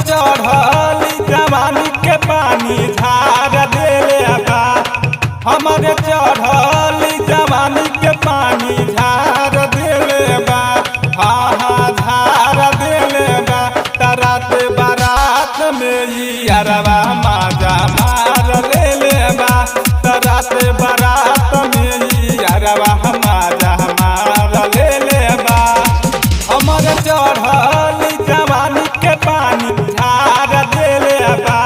चढ़ल जवानी के पानी झार देले बा। हमरे चढ़ल जवानी के पानी झार देले बा। हाँ हाँ झार देले बा। रात बारात में ई अरवा माजा मार लेले बा। रात बारात में ई अरवा माजा मार लेले बा। हमरे चढ़ल जवानी के पानी झार देले बा।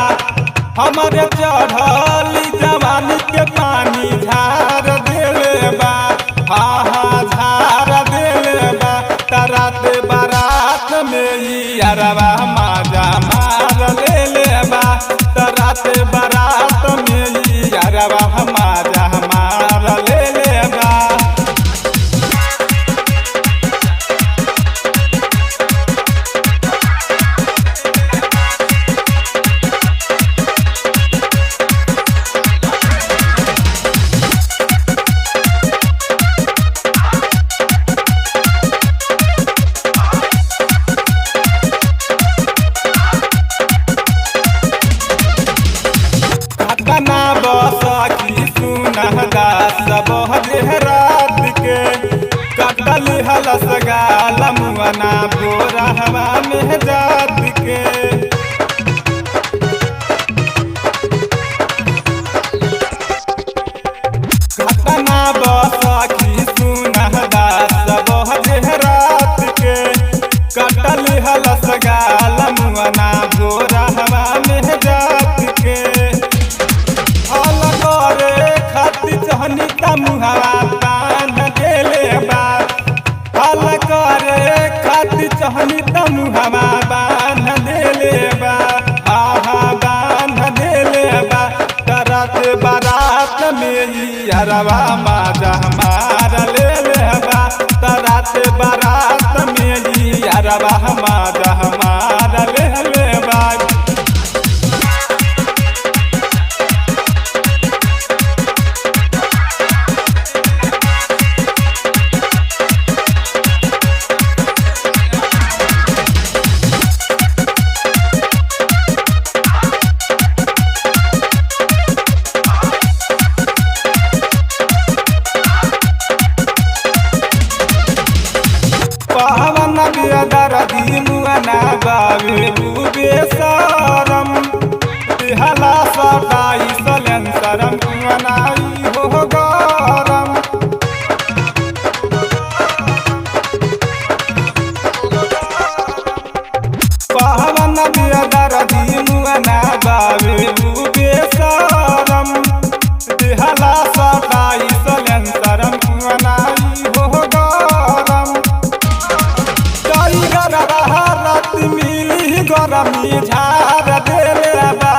हमरे चढ़ल जवानी के पानी झार देले बा। हाँ हाँ झार देले बा। रात बारात में ई अरवा माजा मार लेले बा। रात बारात में ई अरवा माजा मार लेले बा। तना बस की सुनहदा सब रात के कटल हलस गाल मुअना बोरहवा में जात के। तना बस की सुनहदा सब रात के कटल हलस गाल मुअना बोरहवा में जात के। हल करे खाती चहनी का मुहावा बांध देले बा। हल करे खाती चहनी का मुहावा बांध देले बा। आहा बांध देले बा। रात बारात में ई अरवा माजा मार लेले बा। रात बारात में ई अरवा माजा मार लेले बा। पवन दरदी मुअना बावे बुबे सरम। हला सटाई सलेंसरम मुअनाई हो गरम। पवन दरदी मुअना बावे बुबे सरम। हला सटाई सलेंसरम मुअनाई हो गरम। रात मिली गरमी झार देले बा।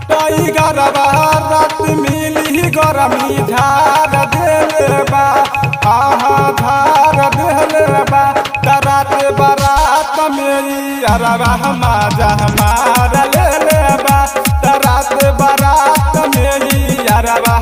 टाइगर रात मिली गरमी झार देले बा। आहा झार देले बा। रात बारात में ई अरवा माजा मार लेले बा। रात बारात में ई अरवा